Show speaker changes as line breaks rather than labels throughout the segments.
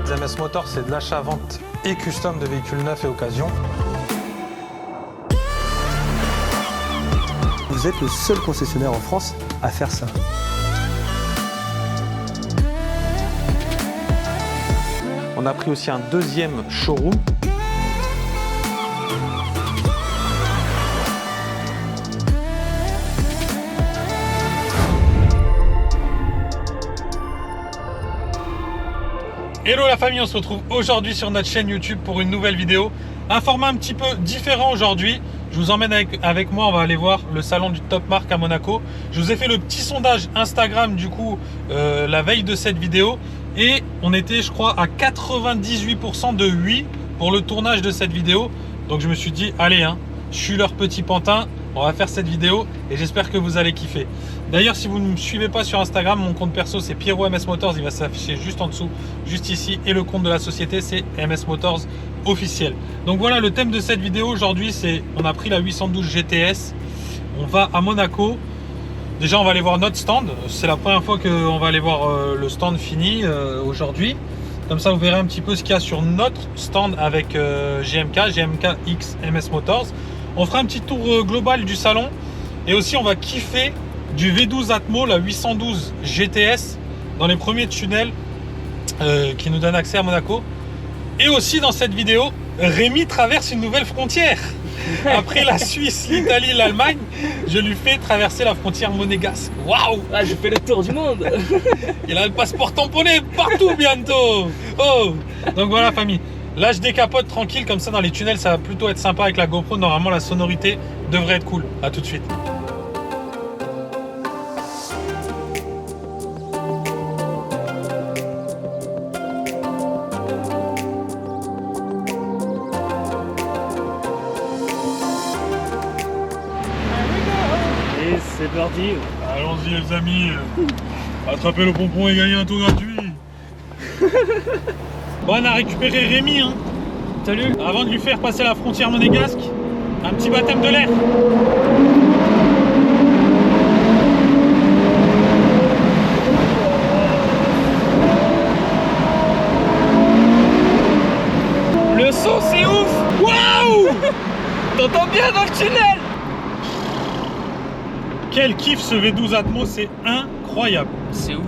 MS Motors, c'est de l'achat-vente et custom de véhicules neufs et occasion.
Vous êtes le seul concessionnaire en France à faire ça.
On a pris aussi un deuxième showroom. Hello la famille, on se retrouve aujourd'hui sur notre chaîne YouTube pour une nouvelle vidéo. Un format un petit peu différent aujourd'hui. Je vous emmène avec moi, on va aller voir le salon du Top Marque à Monaco. Je vous ai fait le petit sondage Instagram du coup la veille de cette vidéo. Et on était je crois à 98% de oui pour le tournage de cette vidéo. Donc je me suis dit allez je suis leur petit pantin, on va faire cette vidéo et j'espère que vous allez kiffer. D'ailleurs si vous ne me suivez pas sur Instagram, mon compte perso c'est Pierrot MS Motors, il va s'afficher juste en dessous, juste ici. Et le compte de la société c'est MS Motors officiel. Donc voilà le thème de cette vidéo aujourd'hui, c'est on a pris la 812 GTS, on va à Monaco. Déjà on va aller voir notre stand, c'est la première fois qu'on va aller voir le stand fini aujourd'hui. Comme ça vous verrez un petit peu ce qu'il y a sur notre stand avec GMK X MS Motors. On fera un petit tour global du salon et aussi on va kiffer du V12 Atmo, la 812 GTS dans les premiers tunnels qui nous donnent accès à Monaco. Et aussi dans cette vidéo, Rémi traverse une nouvelle frontière. Après la Suisse, l'Italie, l'Allemagne, je lui fais traverser la frontière monégasque. Waouh!
Ah, je fais le tour du monde.
Il a le passeport tamponné partout bientôt. Oh! Donc voilà famille. Là je décapote tranquille, comme ça dans les tunnels ça va plutôt être sympa avec la GoPro. Normalement la sonorité devrait être cool. A tout de suite.
Et c'est parti.
Allons-y les amis. Attrapez le pompon et gagnez un tour gratuit. Bon, on a récupéré Rémi
Salut.
avant de lui faire passer la frontière monégasque. Un petit baptême de l'air.
Le son c'est ouf.
Waouh!
T'entends bien dans le tunnel.
Quel kiff ce V12 Atmo, c'est incroyable.
C'est ouf.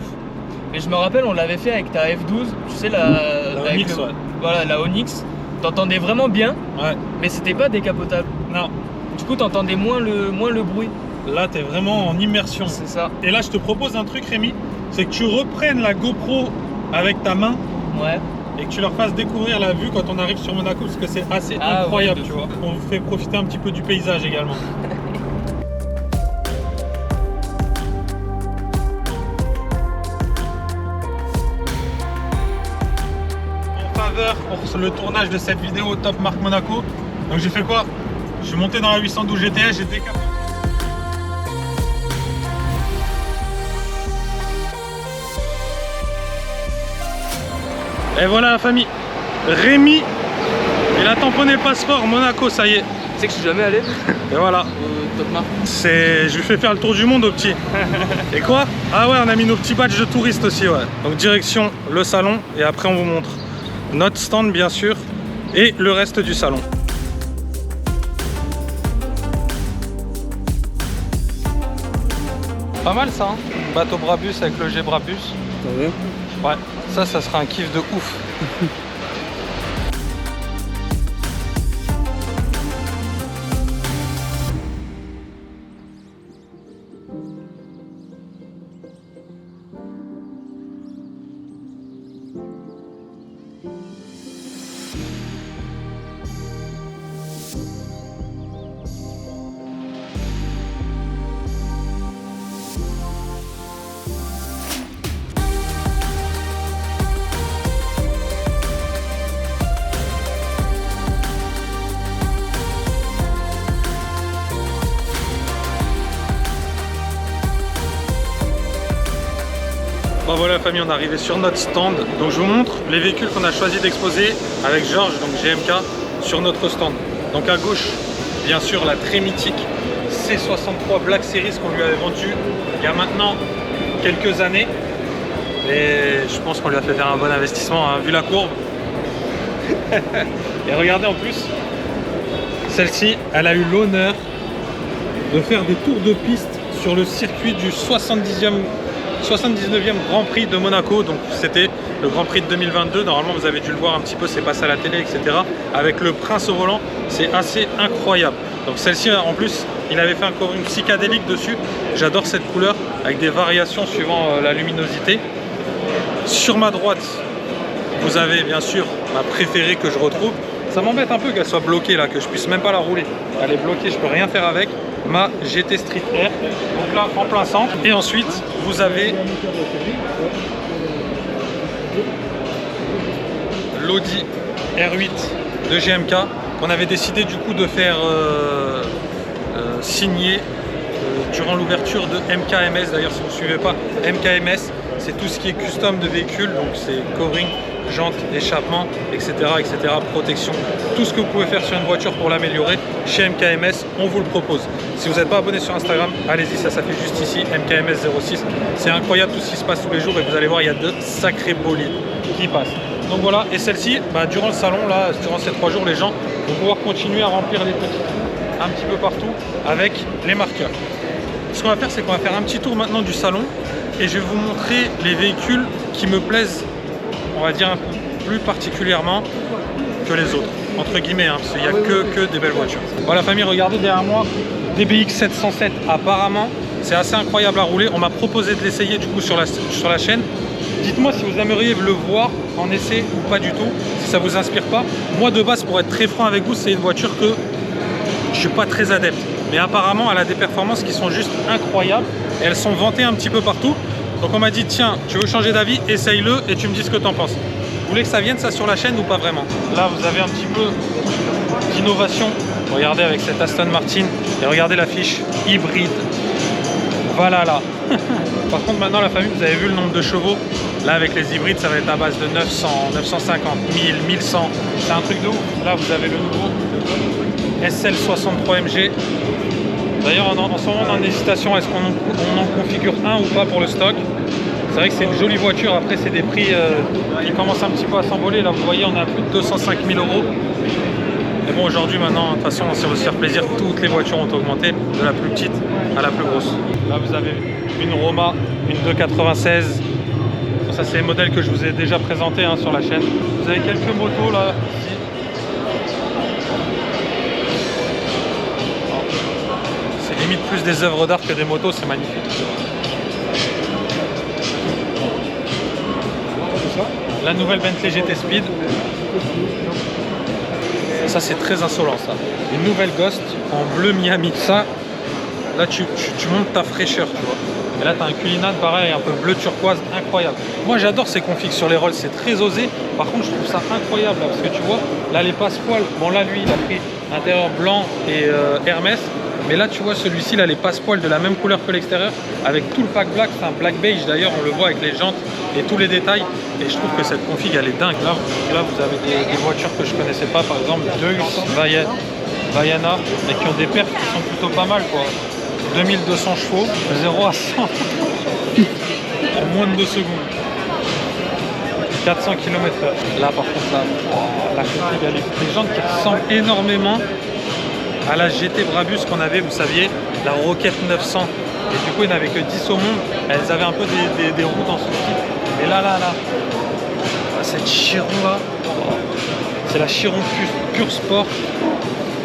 Mais je me rappelle, on l'avait fait avec ta F12, tu sais la avec
Onyx, ouais.
Voilà, la Onyx. T'entendais vraiment bien,
Ouais.
mais c'était pas décapotable.
Non,
Du coup, t'entendais moins le bruit.
là t'es vraiment en immersion.
C'est ça.
Et là je te propose un truc Rémi, c'est que tu reprennes la GoPro avec ta main
Ouais.
et que tu leur fasses découvrir la vue quand on arrive sur Monaco, parce que c'est assez
Ah
incroyable,
ouais, de
tu
fou.
vois. On vous fait profiter un petit peu du paysage également. En faveur pour le tournage de cette vidéo au Top Marque Monaco, donc j'ai fait quoi? Je suis monté dans la 812 GTS, j'ai décapoté. Et voilà la famille, Rémi, il a tamponné le passeport Monaco, ça y est.
Tu sais que je suis jamais allé
Et voilà,
au Top Marque.
je lui fais faire le tour du monde au petit. Et quoi? Ah ouais, on a mis nos petits badges de touristes aussi, ouais. Donc direction le salon et après on vous montre notre stand bien sûr et le reste du salon. Pas mal ça, bateau Brabus avec le G Brabus.
T'as vu?
Ouais, ça sera un kiff de ouf. Bon voilà la famille, on est arrivé sur notre stand. Donc je vous montre les véhicules qu'on a choisi d'exposer avec Georges, donc GMK, sur notre stand. Donc à gauche, bien sûr, la très mythique C63 Black Series qu'on lui avait vendue il y a maintenant quelques années. Et je pense qu'on lui a fait faire un bon investissement, hein, vu la courbe. Et regardez en plus, celle-ci, elle a eu l'honneur de faire des tours de piste sur le circuit du 79e Grand Prix de Monaco. Donc c'était le Grand Prix de 2022. Normalement vous avez dû le voir un petit peu, c'est passé à la télé, etc. Avec le prince au volant, c'est assez incroyable. Donc celle-ci en plus, il avait fait un covering psychédélique dessus. J'adore cette couleur avec des variations suivant la luminosité. Sur ma droite, vous avez bien sûr ma préférée que je retrouve. Ça m'embête un peu qu'elle soit bloquée là, que je puisse même pas la rouler. Elle est bloquée, je peux rien faire avec. Ma GT Street Air, donc là en plein centre. Et ensuite vous avez l'Audi R8 de GMK qu'on avait décidé du coup de faire signer durant l'ouverture de MKMS. D'ailleurs si vous ne suivez pas MKMS, c'est tout ce qui est custom de véhicules, donc c'est covering, jantes, échappement, etc., etc., protection, tout ce que vous pouvez faire sur une voiture pour l'améliorer. Chez MKMS, on vous le propose. Si vous n'êtes pas abonné sur Instagram, allez-y, ça s'affiche juste ici, MKMS06. C'est incroyable tout ce qui se passe tous les jours et vous allez voir, il y a de sacrés bolides qui passent. Donc voilà, et celle-ci, durant le salon, là, durant ces 3 jours, les gens vont pouvoir continuer à remplir les petits trous un petit peu partout avec les marqueurs. Ce qu'on va faire, c'est qu'on va faire un petit tour maintenant du salon et je vais vous montrer les véhicules qui me plaisent, on va dire un peu plus particulièrement que les autres, entre guillemets, hein, parce qu'il n'y a que des belles voitures. Voilà famille, regardez derrière moi, DBX 707, apparemment c'est assez incroyable à rouler. On m'a proposé de l'essayer du coup sur la chaîne. Dites-moi si vous aimeriez le voir en essai ou pas du tout, si ça vous inspire pas. Moi de base, pour être très franc avec vous, c'est une voiture que je suis pas très adepte, mais apparemment elle a des performances qui sont juste incroyables et elles sont vantées un petit peu partout. Donc on m'a dit tiens, tu veux changer d'avis, essaye-le et tu me dis ce que tu en penses. Vous voulez que ça vienne ça sur la chaîne ou pas vraiment? Là vous avez un petit peu d'innovation. Regardez avec cette Aston Martin et regardez la fiche hybride. Voilà là. Par contre maintenant la famille, vous avez vu le nombre de chevaux. Là avec les hybrides ça va être à base de 900, 950, 1000, 1100. C'est un truc de ouf. Là vous avez le nouveau SL63 MG. D'ailleurs en ce moment on est en hésitation, est-ce qu'on en configure un ou pas pour le stock. C'est vrai que c'est une jolie voiture, après c'est des prix qui commencent un petit peu à s'envoler. Là vous voyez on est à plus de 205 000 €. Mais bon aujourd'hui maintenant, de toute façon si on veut se faire plaisir, toutes les voitures ont augmenté, de la plus petite à la plus grosse. Là vous avez une Roma, une 296. Ça c'est les modèles que je vous ai déjà présentés hein, sur la chaîne. Vous avez quelques motos là. C'est limite plus des œuvres d'art que des motos, c'est magnifique. La nouvelle Bentley GT Speed. Ça c'est très insolent ça. Une nouvelle Ghost en bleu Miami. Ça, là tu montes ta fraîcheur, tu vois. Et là tu as un Cullinan pareil, un peu bleu turquoise, incroyable. Moi j'adore ces configs sur les Rolls, c'est très osé. Par contre je trouve ça incroyable là, parce que tu vois, là les passepoils, bon là lui il a pris intérieur blanc et Hermès. Mais là tu vois celui-ci, là les passepoils de la même couleur que l'extérieur, avec tout le pack black, c'est un black beige d'ailleurs, on le voit avec les jantes et tous les détails. Et je trouve que cette config elle est dingue. Là vous avez des voitures que je connaissais pas, par exemple Deus, Vaiana, et qui ont des perfs qui sont plutôt pas mal quoi. 2200 chevaux, 0 à 100 en moins de 2 secondes. 400 km/h. Là par contre là, la config elle est des jantes qui ressemblent énormément à la GT Brabus qu'on avait, vous saviez, la Rocket 900. Et du coup, il n'y en avait que 10 au monde. Elles avaient un peu des roues dans son style. Et là, cette Chiron là, c'est la Chiron Pure Sport.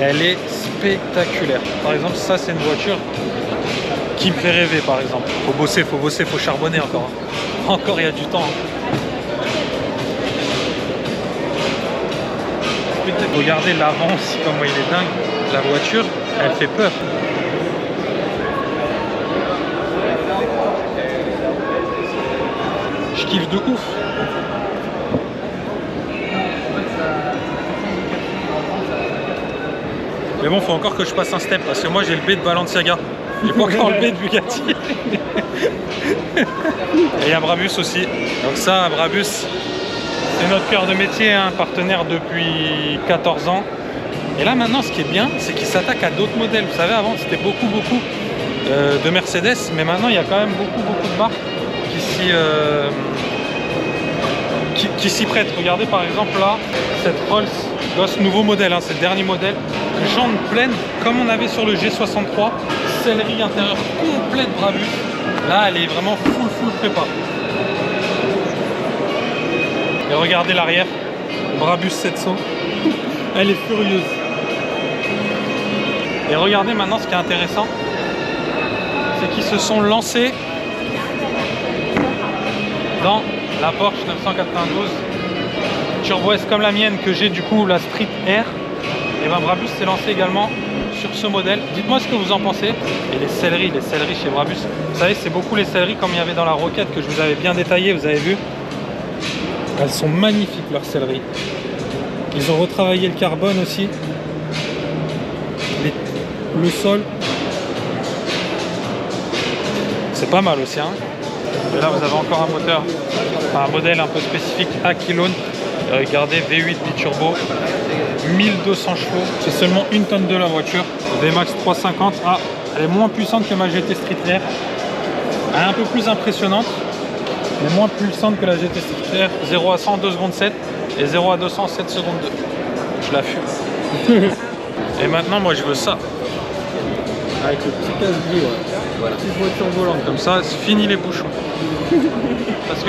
Elle est spectaculaire. Par exemple, ça, c'est une voiture qui me fait rêver, par exemple. Faut bosser, faut charbonner encore. Encore, il y a du temps. Regardez l'avant aussi, comment il est dingue. La voiture, elle fait peur. Je kiffe de ouf. Mais bon, faut encore que je passe un step parce que moi j'ai le B de Balenciaga. J'ai pas encore le B de Bugatti. Et il y a Brabus aussi. Donc ça, Brabus, c'est notre cœur de métier, hein, partenaire depuis 14 ans. Et là maintenant ce qui est bien, c'est qu'il s'attaque à d'autres modèles. Vous savez, avant c'était beaucoup de Mercedes, mais maintenant il y a quand même beaucoup de marques qui s'y prête. Regardez par exemple là, cette Rolls, ce nouveau modèle, hein, c'est le dernier modèle. Jambes pleines, comme on avait sur le G63. Sellerie intérieure complète Brabus. Là, elle est vraiment full prépa. Et regardez l'arrière, Brabus 700. Elle est furieuse. Et regardez maintenant ce qui est intéressant, c'est qu'ils se sont lancés dans la Porsche 992 Turbo S comme la mienne, que j'ai du coup la Street Air. Et ben Brabus s'est lancé également sur ce modèle. Dites-moi ce que vous en pensez. Et les selleries chez Brabus, vous savez, c'est beaucoup les selleries comme il y avait dans la Roquette que je vous avais bien détaillé, vous avez vu. Elles sont magnifiques leurs selleries. Ils ont retravaillé le carbone aussi. Le sol. C'est pas mal aussi, hein. Et là vous avez encore un moteur, un modèle un peu spécifique Aquilone. Regardez, V8 biturbo, 1200 chevaux, c'est seulement 1 tonne de la voiture. VMAX 350, ah, elle est moins puissante que ma GT Street Air. Elle est un peu plus impressionnante, mais moins puissante que la GT Street Air. 0 à 100 2 secondes 7 et 0 à 200 7 secondes 2. Je la fume. Et maintenant moi je veux ça. Avec le petit casse-gris, ouais. Voilà. Petite voiture volante comme ça, c'est fini les bouchons. Parce que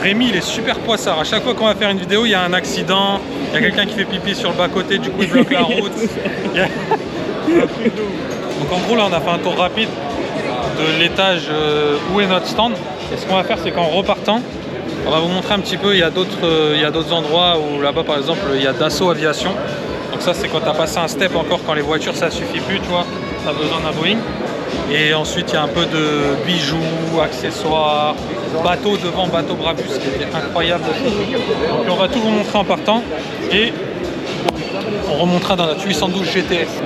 Rémi il est super poissard. À chaque fois qu'on va faire une vidéo, il y a un accident, il y a quelqu'un qui fait pipi sur le bas-côté, du coup il bloque la route. Donc en gros là on a fait un tour rapide de l'étage où est notre stand. Et ce qu'on va faire, c'est qu'en repartant, on va vous montrer un petit peu, il y a d'autres endroits où là-bas par exemple il y a Dassault Aviation. Donc ça c'est quand tu as passé un step encore, quand les voitures ça suffit plus, tu vois, tu as besoin d'un Boeing. Et ensuite il y a un peu de bijoux, accessoires, bateau devant, bateau Brabus qui était incroyable aussi. Donc on va tout vous montrer en partant et on remontera dans notre 812 GTS.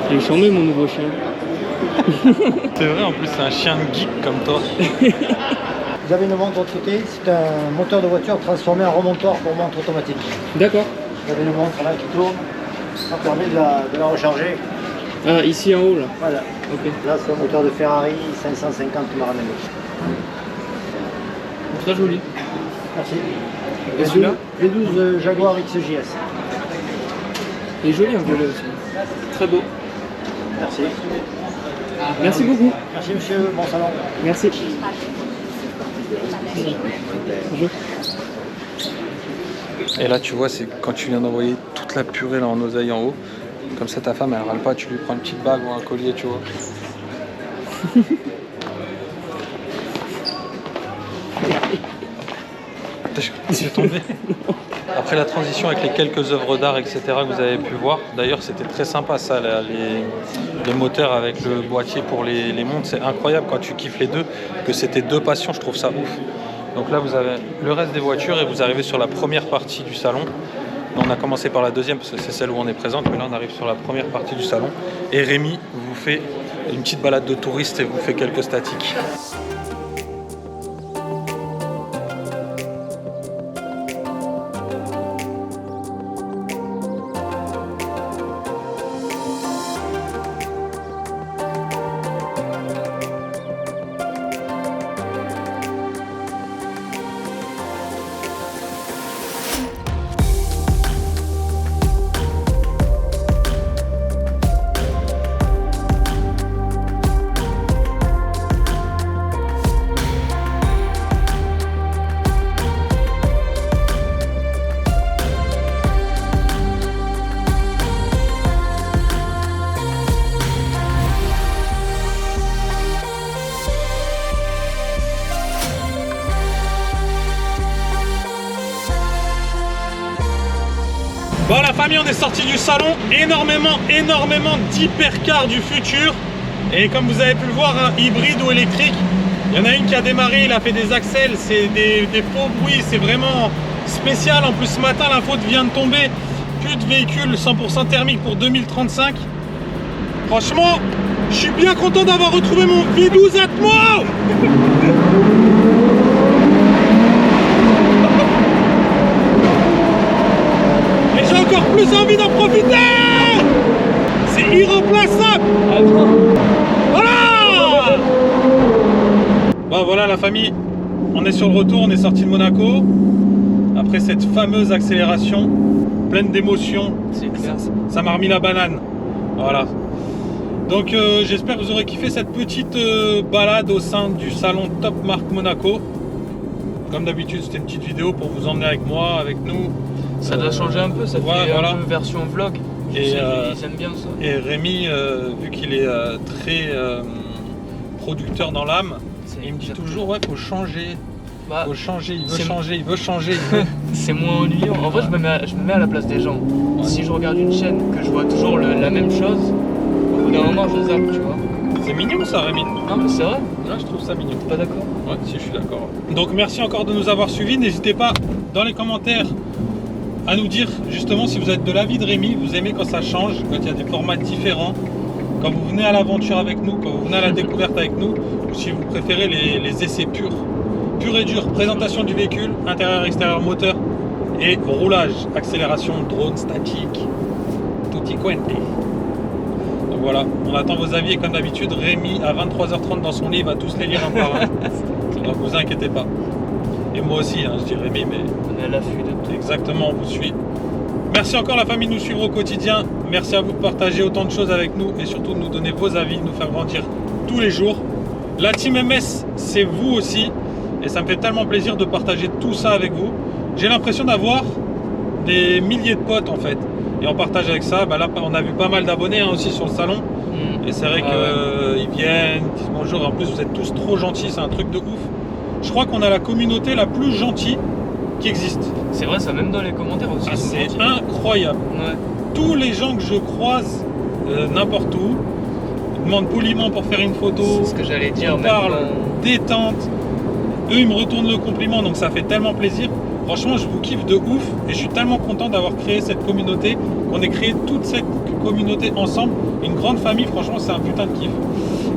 Il est charmé mon nouveau chien.
C'est vrai, en plus c'est un chien de geek comme toi.
Vous avez une montre de l'autre côté, c'est un moteur de voiture transformé en remontoir pour montre automatique.
D'accord.
Vous avez une montre là qui tourne, ça permet de la recharger.
Ah, ici en haut là.
Voilà.
Ok.
Là c'est un moteur de Ferrari 550 qui m'a ramené.
Très joli.
Merci.
Et celui-là
V12 Jaguar XJS.
Il est joli un violet aussi. Très beau.
Merci.
Merci beaucoup.
Merci monsieur, bon salon.
Merci. Bonjour.
Et là tu vois, c'est quand tu viens d'envoyer toute la purée là en oseille en haut. Comme ça ta femme elle râle pas, tu lui prends une petite bague ou un collier, tu vois. Je suis tombé. Après la transition avec les quelques œuvres d'art, etc. que vous avez pu voir, d'ailleurs c'était très sympa ça, là, les moteurs avec le boîtier pour les montres, c'est incroyable quand tu kiffes les deux, que c'était deux passions, je trouve ça ouf. Donc là vous avez le reste des voitures et vous arrivez sur la première partie du salon. Là, on a commencé par la deuxième parce que c'est celle où on est présente, mais là on arrive sur la première partie du salon. Et Rémi vous fait une petite balade de touriste et vous fait quelques statiques. Bon la famille, on est sorti du salon, énormément d'hypercars du futur. Et comme vous avez pu le voir, hein, hybride ou électrique, il y en a une qui a démarré, il a fait des accels, c'est des faux bruits, c'est vraiment spécial. En plus ce matin l'info vient de tomber, plus de véhicules 100% thermique pour 2035. Franchement, je suis bien content d'avoir retrouvé mon V12 Atmo. J'ai encore plus envie d'en profiter. C'est irremplaçable. Voilà. voilà la famille, on est sur le retour, on est sorti de Monaco. Après cette fameuse accélération, pleine d'émotions,
C'est clair.
ça m'a remis la banane. Voilà. Donc j'espère que vous aurez kiffé cette petite balade au sein du salon Top Marque Monaco. Comme d'habitude, c'était une petite vidéo pour vous emmener avec moi, avec nous.
Ça doit changer un peu, ça
ouais,
fait
voilà.
un peu version vlog.
Et,
Ils aiment bien ça.
Et Rémi, vu qu'il est très producteur dans l'âme, il me dit toujours ouais, faut changer.
Bah,
Faut changer, il veut
c'est-
changer, il veut changer. Il veut...
c'est moins ennuyant. En vrai, je me mets à la place des gens. Si je regarde une chaîne, que je vois toujours la même chose, au bout d'un moment, je zappe, tu vois.
C'est mignon ça, Rémi.
Non, mais c'est vrai,
Là, je trouve ça mignon.
t'es pas d'accord?
Ouais, si, je suis d'accord. Donc, merci encore de nous avoir suivis. N'hésitez pas dans les commentaires à nous dire justement si vous êtes de l'avis de Rémi, vous aimez quand ça change, quand il y a des formats différents, quand vous venez à l'aventure avec nous, quand vous venez à la découverte avec nous, ou si vous préférez les essais purs. Pur et dur, présentation du véhicule, intérieur, extérieur, moteur et roulage, accélération, drone, statique, tutti quanti. Donc voilà, on attend vos avis et comme d'habitude, Rémi à 23h30 dans son lit, il va tous les lire un par un. Donc vous inquiétez pas. Et moi aussi, hein, je dis Rémi, mais
On est à l'affût de tout.
exactement, on vous suit. Merci encore la famille de nous suivre au quotidien. Merci à vous de partager autant de choses avec nous et surtout de nous donner vos avis, de nous faire grandir tous les jours. La Team MS, c'est vous aussi. Et ça me fait tellement plaisir de partager tout ça avec vous. J'ai l'impression d'avoir des milliers de potes en fait. Et on partage avec ça. Bah là, on a vu pas mal d'abonnés hein, aussi sur le salon. Et c'est vrai qu'ils viennent, ils disent bonjour. En plus, vous êtes tous trop gentils. C'est un truc de ouf. Je crois qu'on a la communauté la plus gentille qui existe.
C'est vrai, ça, même dans les commentaires aussi.
Ah,
ils sont
c'est
gentils.
incroyable.
Ouais.
Tous les gens que je croise n'importe où demandent poliment pour faire une photo.
C'est ce que j'allais dire.
On
même
parle
dans-
détente. Eux, ils me retournent le compliment, donc ça fait tellement plaisir. Franchement, je vous kiffe de ouf et je suis tellement content d'avoir créé cette communauté, qu'on ait créé toute cette communauté ensemble. Une grande famille, franchement, c'est un putain de kiff.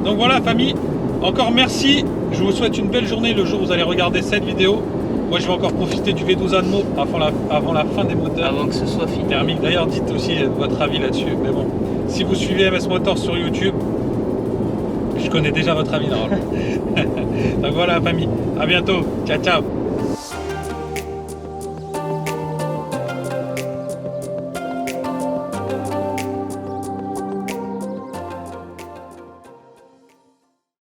Donc voilà, famille, encore merci. Je vous souhaite une belle journée le jour où vous allez regarder cette vidéo. Moi, je vais encore profiter du V12 Admo avant la fin des moteurs
Avant que ce soit fini.
thermiques. D'ailleurs, dites aussi votre avis là-dessus. Mais bon, si vous suivez MS Motors sur YouTube, je connais déjà votre avis normalement. Donc voilà, famille. À bientôt. Ciao, ciao.